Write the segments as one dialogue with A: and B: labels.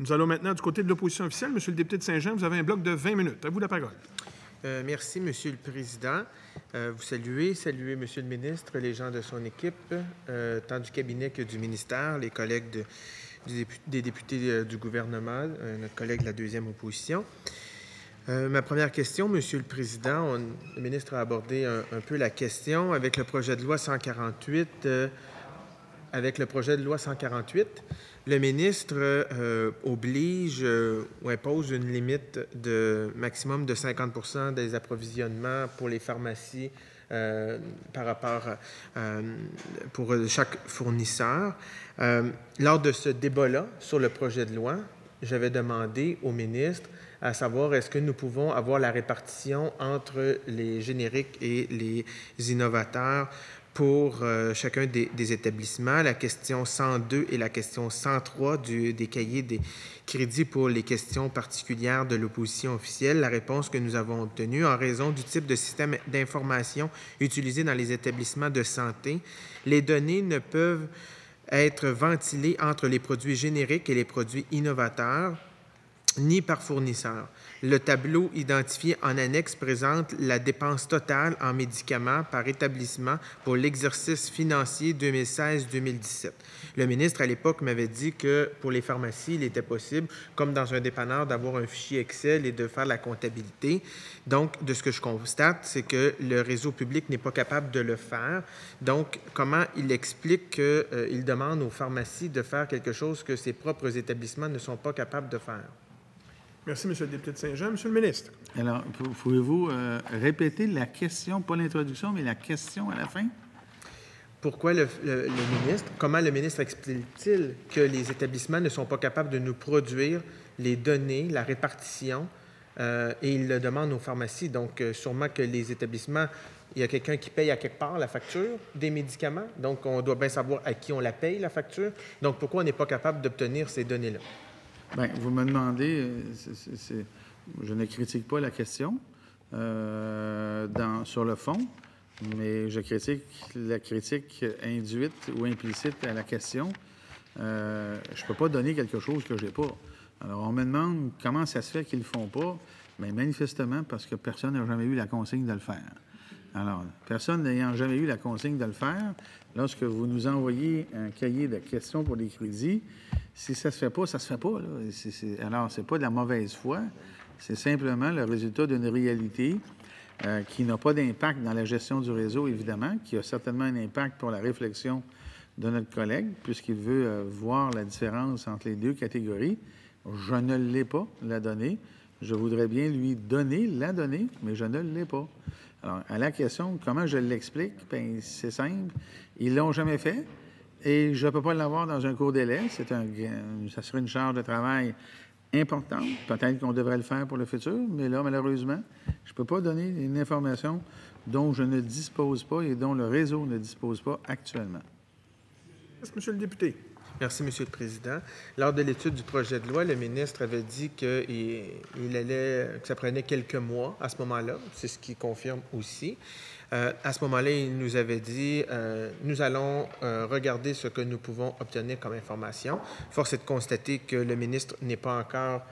A: Nous allons maintenant du côté de l'opposition officielle. Monsieur le député de Saint-Jean, vous avez un bloc de 20 minutes. À vous la parole.
B: Merci, Monsieur le Président. Vous saluez, Monsieur le ministre, les gens de son équipe, tant du cabinet que du ministère, les collègues des députés du gouvernement, notre collègue de la deuxième opposition. Ma première question, Monsieur le Président, le ministre a abordé un peu la question avec le projet de loi 148. Le ministre oblige ou impose une limite de maximum de 50 des approvisionnements pour les pharmacies par rapport pour chaque fournisseur. Lors de ce débat-là sur le projet de loi, j'avais demandé au ministre à savoir est-ce que nous pouvons avoir la répartition entre les génériques et les innovateurs pour chacun des établissements. La question 102 et la question 103 des cahiers des crédits pour les questions particulières de l'opposition officielle. La réponse que nous avons obtenue, en raison du type de système d'information utilisé dans les établissements de santé, les données ne peuvent être ventilées entre les produits génériques et les produits innovateurs, ni par fournisseur. Le tableau identifié en annexe présente la dépense totale en médicaments par établissement pour l'exercice financier 2016-2017. Le ministre, à l'époque, m'avait dit que pour les pharmacies, il était possible, comme dans un dépanneur, d'avoir un fichier Excel et de faire la comptabilité. Donc, de ce que je constate, c'est que le réseau public n'est pas capable de le faire. Donc, comment il explique qu'il demande aux pharmacies de faire quelque chose que ses propres établissements ne sont pas capables de faire?
A: Merci, Monsieur le député de Saint-Jean. Monsieur le ministre.
C: Alors, pouvez-vous répéter la question, pas l'introduction, mais la question à la fin?
B: Pourquoi comment le ministre explique-t-il que les établissements ne sont pas capables de nous produire les données, la répartition, et il le demande aux pharmacies? Donc, sûrement que les établissements, il y a quelqu'un qui paye à quelque part la facture des médicaments, donc on doit bien savoir à qui on la paye, la facture. Donc, pourquoi on n'est pas capable d'obtenir ces données-là?
C: Bien, vous me demandez, je ne critique pas la question sur le fond, mais je critique la critique induite ou implicite à la question. Je ne peux pas donner quelque chose que je n'ai pas. Alors, on me demande comment ça se fait qu'ils ne le font pas. Bien, manifestement, parce que personne n'a jamais eu la consigne de le faire. Alors, personne n'ayant jamais eu la consigne de le faire, lorsque vous nous envoyez un cahier de questions pour les crédits, si ça ne se fait pas, ça ne se fait pas. Là. Alors, ce n'est pas de la mauvaise foi, c'est simplement le résultat d'une réalité qui n'a pas d'impact dans la gestion du réseau, évidemment, qui a certainement un impact pour la réflexion de notre collègue, puisqu'il veut voir la différence entre les deux catégories. Je ne l'ai pas, la donnée. Je voudrais bien lui donner la donnée, mais je ne l'ai pas. Alors, à la question, comment je l'explique? Bien, c'est simple. Ils ne l'ont jamais fait et je ne peux pas l'avoir dans un court délai. Ça serait une charge de travail importante. Peut-être qu'on devrait le faire pour le futur, mais là, malheureusement, je ne peux pas donner une information dont je ne dispose pas et dont le réseau ne dispose pas actuellement.
A: Merci, Monsieur le député.
B: Merci, Monsieur le Président. Lors de l'étude du projet de loi, le ministre avait dit que ça prenait quelques mois à ce moment-là. C'est ce qu'il confirme aussi. À ce moment-là, il nous avait dit nous allons regarder ce que nous pouvons obtenir comme information. Force est de constater que le ministre n'est pas encore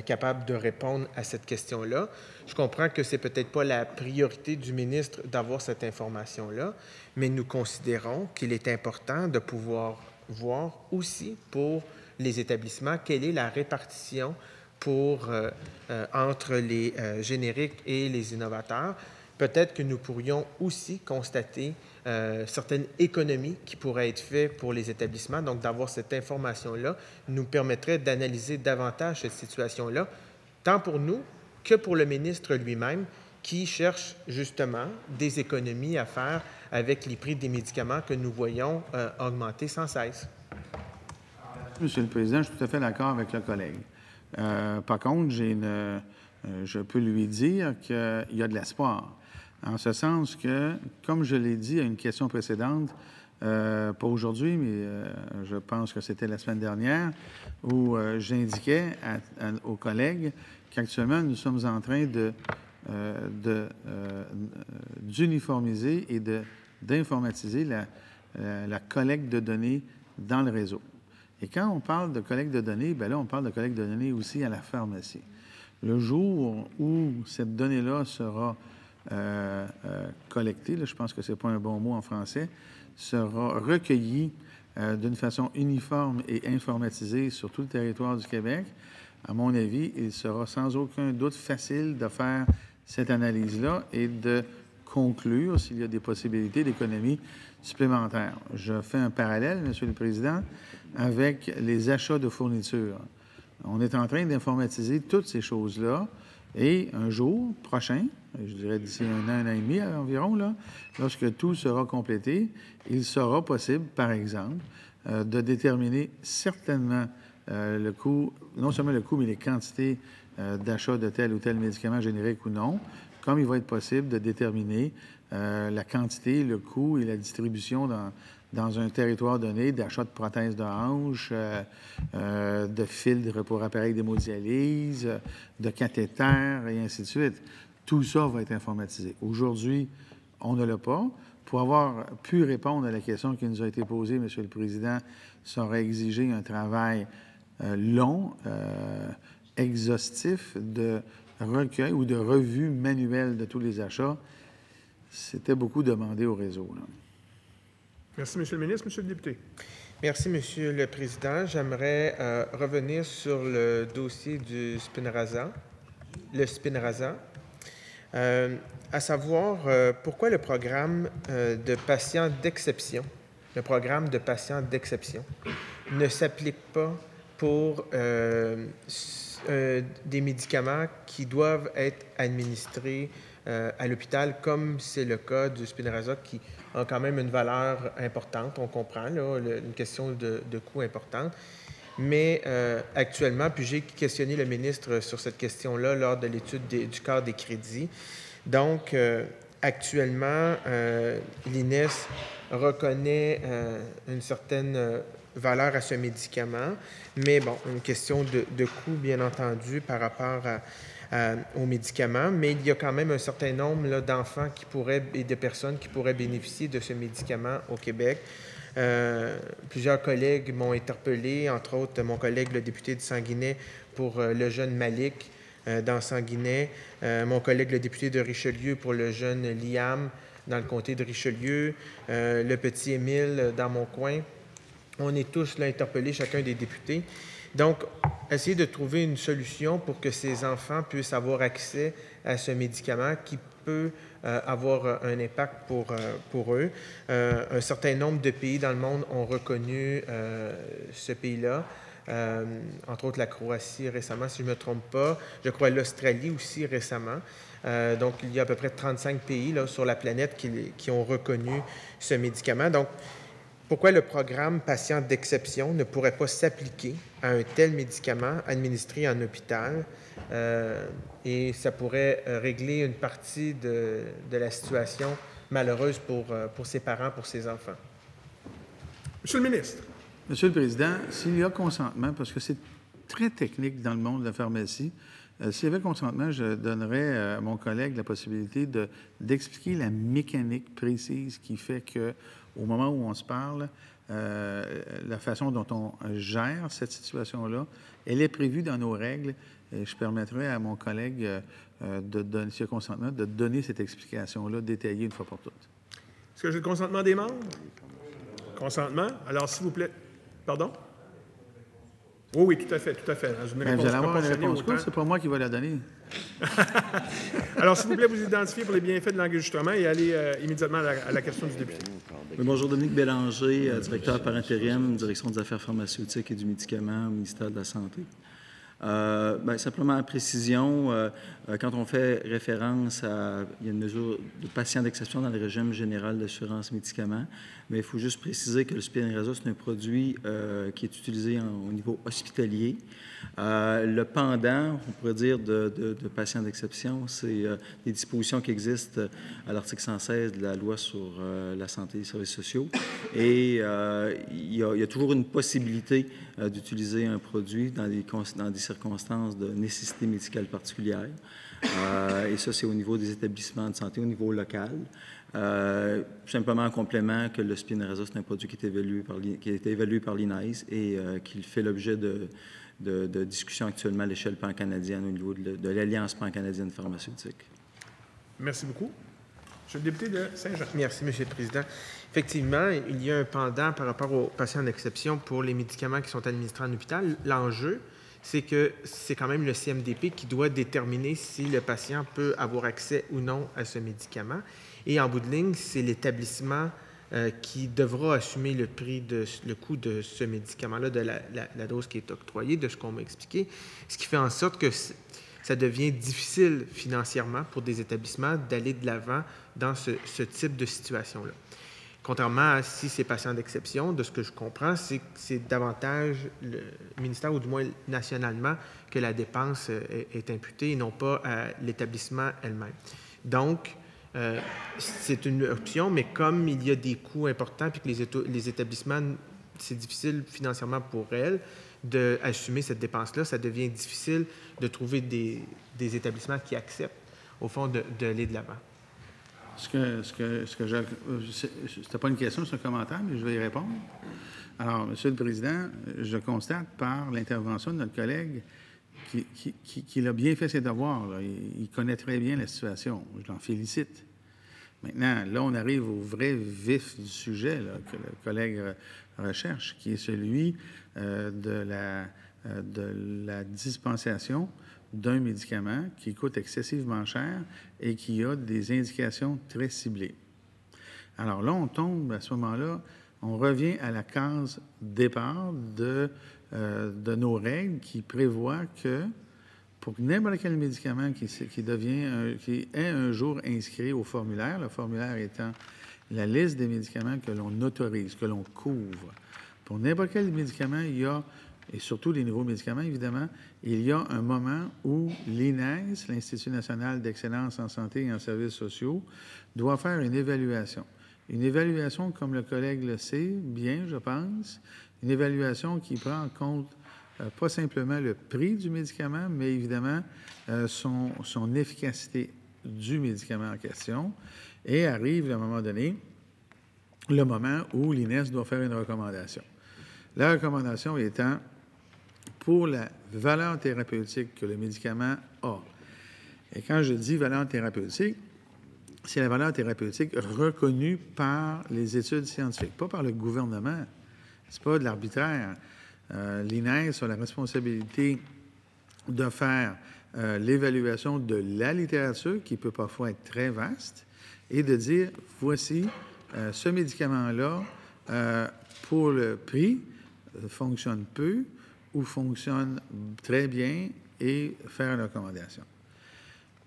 B: capable de répondre à cette question-là. Je comprends que c'est peut-être pas la priorité du ministre d'avoir cette information-là, mais nous considérons qu'il est important de pouvoir voir aussi pour les établissements quelle est la répartition entre les génériques et les innovateurs. Peut-être que nous pourrions aussi constater certaines économies qui pourraient être faites pour les établissements. Donc, d'avoir cette information-là nous permettrait d'analyser davantage cette situation-là, tant pour nous que pour le ministre lui-même, qui cherche justement des économies à faire avec les prix des médicaments que nous voyons augmenter sans cesse.
C: Monsieur le Président, je suis tout à fait d'accord avec le collègue. Par contre, je peux lui dire qu'il y a de l'espoir. En ce sens que, comme je l'ai dit à une question précédente, pas aujourd'hui, mais je pense que c'était la semaine dernière, où j'indiquais aux collègues qu'actuellement, nous sommes en train d'uniformiser et d'informatiser la collecte de données dans le réseau. Et quand on parle de collecte de données, bien là, on parle de collecte de données aussi à la pharmacie. Le jour où cette donnée-là sera collectée, là, je pense que ce n'est pas un bon mot en français, sera recueillie d'une façon uniforme et informatisée sur tout le territoire du Québec, à mon avis, il sera sans aucun doute facile de faire cette analyse-là et de conclure s'il y a des possibilités d'économie supplémentaires. Je fais un parallèle, Monsieur le Président, avec les achats de fournitures. On est en train d'informatiser toutes ces choses-là et un jour prochain, je dirais d'ici un an et demi environ, là, lorsque tout sera complété, il sera possible, par exemple, de déterminer certainement le coût, non seulement le coût, mais les quantités d'achat de tel ou tel médicament générique ou non, comme il va être possible de déterminer la quantité, le coût et la distribution dans un territoire donné d'achat de prothèses de hanche, de filtres pour appareils d'hémodialyse, de cathéters et ainsi de suite. Tout ça va être informatisé. Aujourd'hui, on ne l'a pas. Pour avoir pu répondre à la question qui nous a été posée, Monsieur le Président, ça aurait exigé un travail long, exhaustif de recueil ou de revue manuelle de tous les achats. C'était beaucoup demandé au réseau, là.
A: Merci, Monsieur le ministre. Monsieur le député.
B: Merci, Monsieur le Président. J'aimerais revenir sur le dossier du Spinraza, à savoir pourquoi le programme de patients d'exception, ne s'applique pas pour des médicaments qui doivent être administrés à l'hôpital, comme c'est le cas du Spinraza, qui a quand même une valeur importante, on comprend, là, une question de coût importante. Mais actuellement, puis j'ai questionné le ministre sur cette question-là lors de l'étude du cadre des crédits. Donc, actuellement, l'INES reconnaît une certaine valeur à ce médicament, mais bon, une question de coût, bien entendu, par rapport aux médicaments, mais il y a quand même un certain nombre d'enfants et de personnes qui pourraient bénéficier de ce médicament au Québec. Plusieurs collègues m'ont interpellé, entre autres mon collègue le député de Sanguinet pour le jeune Malik dans Sanguinet, mon collègue le député de Richelieu pour le jeune Liam dans le comté de Richelieu, le petit Émile dans mon coin. On est tous là interpellés, chacun des députés. Donc, essayer de trouver une solution pour que ces enfants puissent avoir accès à ce médicament qui peut avoir un impact pour eux. Un certain nombre de pays dans le monde ont reconnu ce pays-là, entre autres la Croatie récemment, si je ne me trompe pas. Je crois l'Australie aussi récemment. Donc, il y a à peu près 35 pays là, sur la planète qui ont reconnu ce médicament. Donc, pourquoi le programme patient d'exception ne pourrait pas s'appliquer à un tel médicament administré en hôpital et ça pourrait régler une partie de la situation malheureuse pour ses parents, pour ses enfants?
A: Monsieur le ministre.
C: Monsieur le Président, s'il y a consentement, parce que c'est très technique dans le monde de la pharmacie, s'il y avait consentement, je donnerais à mon collègue la possibilité d'expliquer la mécanique précise qui fait que au moment où on se parle, la façon dont on gère cette situation-là, elle est prévue dans nos règles. Et je permettrai à mon collègue, s'il y a consentement, de donner cette explication-là détaillée une fois pour toutes.
A: Est-ce que j'ai le consentement des membres? Consentement. Alors, s'il vous plaît. Pardon? Oui, tout à fait, tout à fait. Vous
C: allez avoir une réponse courte, c'est pas moi qui vais la donner.
A: Alors, s'il vous plaît, vous identifiez pour les bienfaits de l'enregistrement et allez immédiatement à la question du député.
D: Oui, bonjour, Dominique Bélanger, directeur par intérim, direction des affaires pharmaceutiques et du médicament au ministère de la Santé. Simplement en précision, quand on fait référence à il y a une mesure de patient d'exception dans le régime général d'assurance médicaments, mais il faut juste préciser que le Spinraza, c'est un produit qui est utilisé au niveau hospitalier. Le pendant, on pourrait dire, de patients d'exception, c'est des dispositions qui existent à l'article 116 de la loi sur la santé et les services sociaux. Et il y a toujours une possibilité d'utiliser un produit dans des circonstances de nécessité médicale particulière. Et ça, c'est au niveau des établissements de santé, au niveau local. Simplement en complément que le Spinraza, c'est un produit qui a été évalué par l'INES et qui fait l'objet de discussions actuellement à l'échelle pan-canadienne au niveau de l'Alliance pan-canadienne pharmaceutique.
A: Merci beaucoup. Monsieur le député de Saint-Jean.
B: Merci, M. le Président. Effectivement, il y a un pendant par rapport aux patients en exception pour les médicaments qui sont administrés en hôpital. L'enjeu, c'est que c'est quand même le CMDP qui doit déterminer si le patient peut avoir accès ou non à ce médicament. Et en bout de ligne, c'est l'établissement qui devra assumer le coût de ce médicament-là, de la dose qui est octroyée, de ce qu'on m'a expliqué, ce qui fait en sorte que ça devient difficile financièrement pour des établissements d'aller de l'avant dans ce type de situation-là. Contrairement à si c'est patient d'exception, de ce que je comprends, c'est davantage le ministère, ou du moins nationalement, que la dépense est imputée et non pas à l'établissement elle-même. Donc, c'est une option, mais comme il y a des coûts importants et que les établissements, c'est difficile financièrement pour elles d'assumer cette dépense-là, ça devient difficile de trouver des établissements qui acceptent, au fond, d'aller de l'avant.
C: C'était pas une question, c'est un commentaire, mais je vais y répondre. Alors, Monsieur le Président, je constate par l'intervention de notre collègue qu'il a bien fait ses devoirs. Là. Il connaît très bien la situation. Je l'en félicite. Maintenant, là, on arrive au vrai vif du sujet là, que le collègue recherche, qui est celui de la dispensation d'un médicament qui coûte excessivement cher et qui a des indications très ciblées. Alors là, on tombe, à ce moment-là, on revient à la case départ de nos règles qui prévoient que pour n'importe quel médicament qui est un jour inscrit au formulaire, le formulaire étant la liste des médicaments que l'on autorise, que l'on couvre. Pour n'importe quel médicament, il y a, et surtout les nouveaux médicaments, évidemment, il y a un moment où l'INES, l'Institut national d'excellence en santé et en services sociaux, doit faire une évaluation. Une évaluation, comme le collègue le sait bien, je pense, une évaluation qui prend en compte pas simplement le prix du médicament, mais évidemment son efficacité du médicament en question. Et arrive, à un moment donné, le moment où l'INES doit faire une recommandation. La recommandation étant pour la valeur thérapeutique que le médicament a. Et quand je dis valeur thérapeutique, c'est la valeur thérapeutique reconnue par les études scientifiques, pas par le gouvernement. C'est pas de l'arbitraire. L'INES a la responsabilité de faire l'évaluation de la littérature, qui peut parfois être très vaste, et de dire, voici, ce médicament-là, pour le prix, fonctionne peu ou fonctionne très bien, et faire une recommandation.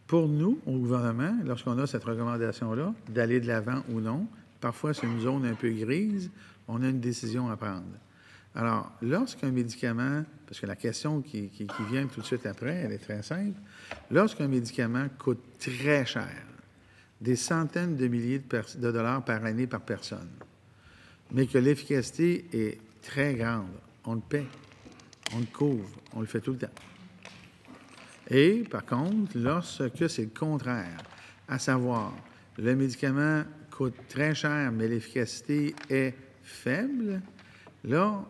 C: Pour nous, au gouvernement, lorsqu'on a cette recommandation-là, d'aller de l'avant ou non, parfois c'est une zone un peu grise, on a une décision à prendre. Alors, lorsqu'un médicament, parce que la question qui vient tout de suite après, elle est très simple, lorsqu'un médicament coûte très cher, des centaines de milliers de dollars par année par personne, mais que l'efficacité est très grande, on le paie, on le couvre, on le fait tout le temps. Et, par contre, lorsque c'est le contraire, à savoir, le médicament coûte très cher, mais l'efficacité est faible, là,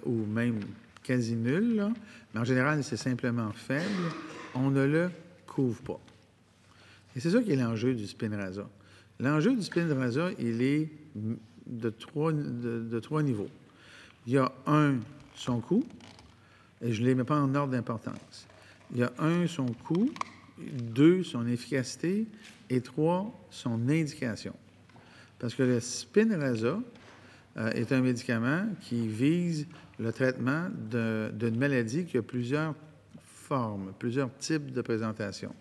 C: ou même quasi nulle, là, mais en général, c'est simplement faible, on ne le couvre pas. Et c'est ça qui est l'enjeu du Spinraza. L'enjeu du Spinraza, il est de trois niveaux. Il y a un, son coût, et je ne les mets pas en ordre d'importance. Il y a un, son coût, deux, son efficacité, et trois, son indication. Parce que le Spinraza est un médicament qui vise le traitement d'une maladie qui a plusieurs formes, plusieurs types de présentation.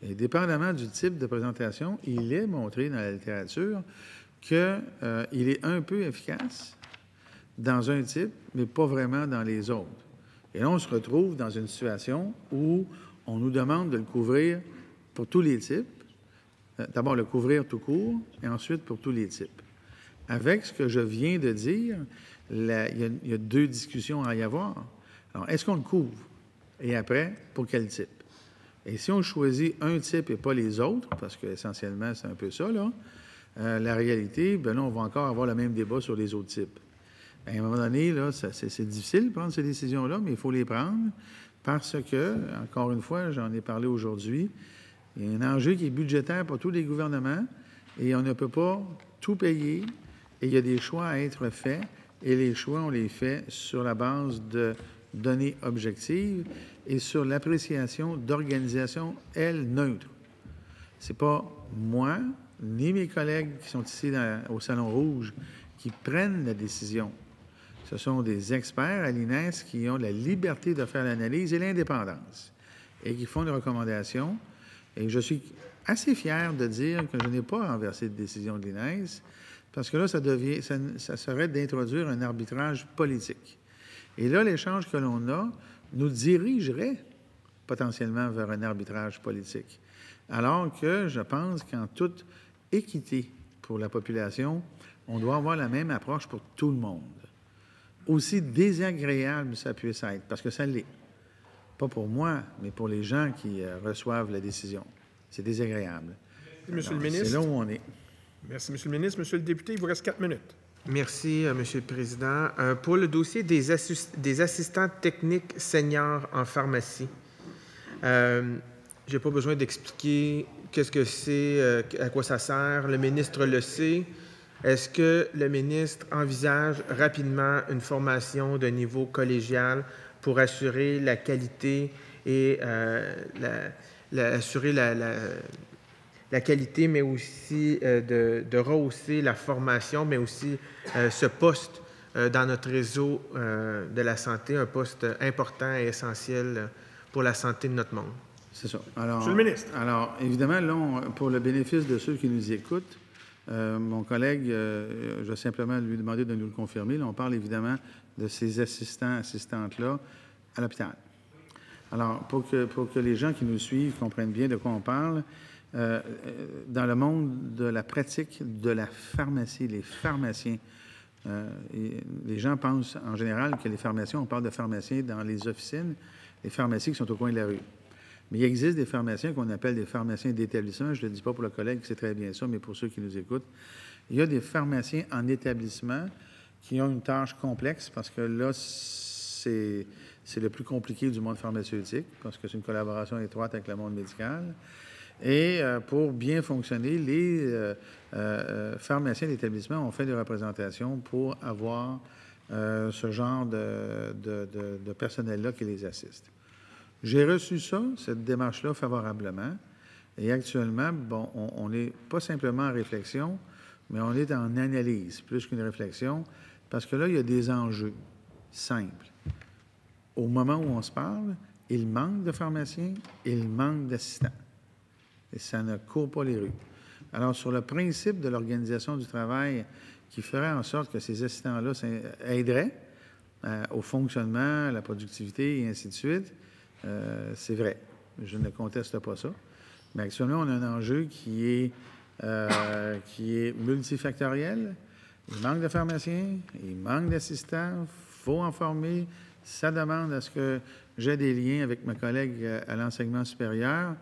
C: Et dépendamment du type de présentation, il est montré dans la littérature qu'il est un peu efficace dans un type, mais pas vraiment dans les autres. Et là, on se retrouve dans une situation où on nous demande de le couvrir pour tous les types. D'abord, le couvrir tout court, et ensuite pour tous les types. Avec ce que je viens de dire, il y a deux discussions à y avoir. Alors, est-ce qu'on le couvre? Et après, pour quel type? Et si on choisit un type et pas les autres, parce qu'essentiellement, c'est un peu ça, là, la réalité, bien là, on va encore avoir le même débat sur les autres types. Bien, à un moment donné, là, c'est difficile de prendre ces décisions-là, mais il faut les prendre parce que, encore une fois, j'en ai parlé aujourd'hui, il y a un enjeu qui est budgétaire pour tous les gouvernements et on ne peut pas tout payer et il y a des choix à être faits et les choix, on les fait sur la base de données objectives et sur l'appréciation d'organisations, elles, neutres. C'est pas moi ni mes collègues qui sont ici au Salon Rouge qui prennent la décision. Ce sont des experts à l'INES qui ont la liberté de faire l'analyse et l'indépendance et qui font des recommandations. Et je suis assez fier de dire que je n'ai pas renversé de décision de l'INES parce que là, ça serait d'introduire un arbitrage politique. Et là, l'échange que l'on a nous dirigerait potentiellement vers un arbitrage politique. Alors que je pense qu'en toute équité pour la population, on doit avoir la même approche pour tout le monde. Aussi désagréable ça puisse être, parce que ça l'est. Pas pour moi, mais pour les gens qui reçoivent la décision. C'est désagréable.
A: Monsieur le ministre.
C: C'est là où on est.
A: Merci, Monsieur le ministre. Monsieur le député, il vous reste 4 minutes.
B: Merci, Monsieur le Président. Pour le dossier des assistants techniques seniors en pharmacie, je n'ai pas besoin d'expliquer qu'est-ce que c'est, à quoi ça sert. Le ministre le sait. Est-ce que le ministre envisage rapidement une formation de niveau collégial pour assurer la qualité et la qualité, mais aussi de rehausser la formation, mais aussi ce poste dans notre réseau de la santé, un poste important et essentiel pour la santé de notre monde?
C: C'est ça. Alors,
A: Monsieur le ministre.
C: Alors, évidemment, là, pour le bénéfice de ceux qui nous écoutent, mon collègue, je vais simplement lui demander de nous le confirmer. Là, on parle évidemment de ces assistantes-là à l'hôpital. Alors, pour que les gens qui nous suivent comprennent bien de quoi on parle, dans le monde de la pratique de la pharmacie, les pharmaciens, les gens pensent en général que les pharmaciens, on parle de pharmaciens dans les officines, les pharmacies qui sont au coin de la rue. Mais il existe des pharmaciens qu'on appelle des pharmaciens d'établissement. Je ne le dis pas pour le collègue, c'est très bien ça, mais pour ceux qui nous écoutent. Il y a des pharmaciens en établissement qui ont une tâche complexe parce que là, c'est le plus compliqué du monde pharmaceutique parce que c'est une collaboration étroite avec le monde médical. Et pour bien fonctionner, les pharmaciens d'établissement ont fait des représentations pour avoir ce genre de personnel-là qui les assiste. J'ai reçu ça, cette démarche-là, favorablement. Et actuellement, bon, on n'est pas simplement en réflexion, mais on est en analyse, plus qu'une réflexion, parce que là, il y a des enjeux simples. Au moment où on se parle, il manque de pharmaciens, il manque d'assistants. Et ça ne court pas les rues. Alors, sur le principe de l'organisation du travail qui ferait en sorte que ces assistants-là aideraient au fonctionnement, à la productivité et ainsi de suite, c'est vrai. Je ne conteste pas ça. Mais actuellement, on a un enjeu qui est multifactoriel. Il manque de pharmaciens, il manque d'assistants, il faut en former. Ça demande à ce que j'ai des liens avec mes collègues à l'enseignement supérieur.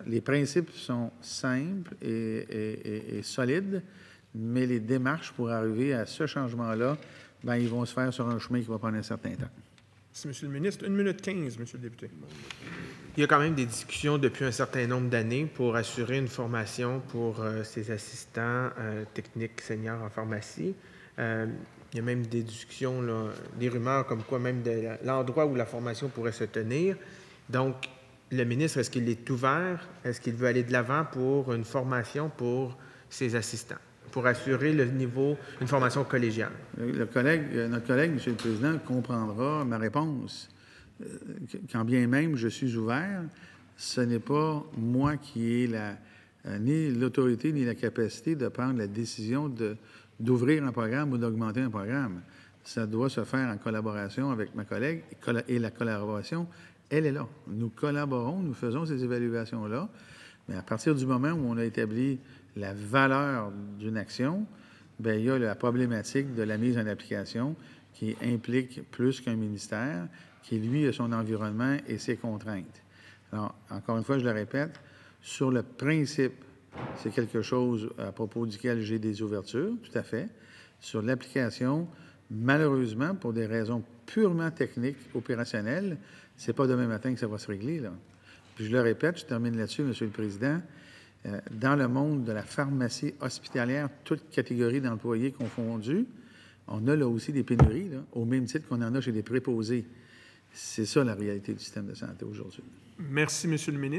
C: Les principes sont simples et solides, mais les démarches pour arriver à ce changement-là, bien, ils vont se faire sur un chemin qui va prendre un certain temps.
A: Merci, Monsieur le ministre. 1 minute 15, Monsieur le député.
B: Il y a quand même des discussions depuis un certain nombre d'années pour assurer une formation pour ces assistants techniques seniors en pharmacie. Il y a même des discussions, là, des rumeurs comme quoi même de l'endroit où la formation pourrait se tenir. Donc, le ministre, est-ce qu'il est ouvert? Est-ce qu'il veut aller de l'avant pour une formation pour ses assistants, pour assurer le niveau, une formation collégiale?
C: Notre collègue, Monsieur le Président, comprendra ma réponse. Quand bien même je suis ouvert, ce n'est pas moi qui ai ni l'autorité ni la capacité de prendre la décision d'ouvrir un programme ou d'augmenter un programme. ça doit se faire en collaboration avec ma collègue, et la collaboration, elle est là. Nous collaborons, nous faisons ces évaluations-là, mais à partir du moment où on a établi la valeur d'une action, bien, il y a la problématique de la mise en application qui implique plus qu'un ministère, qui, lui, a son environnement et ses contraintes. Alors, encore une fois, je le répète, sur le principe, c'est quelque chose à propos duquel j'ai des ouvertures, tout à fait. Sur l'application, malheureusement, pour des raisons purement techniques, opérationnelles, c'est pas demain matin que ça va se régler, là. Puis je le répète, je termine là-dessus, Monsieur le Président, dans le monde de la pharmacie hospitalière, toutes catégories d'employés confondues, on a là aussi des pénuries, là, au même titre qu'on en a chez les préposés. C'est ça la réalité du système de santé aujourd'hui.
A: Merci, Monsieur le ministre.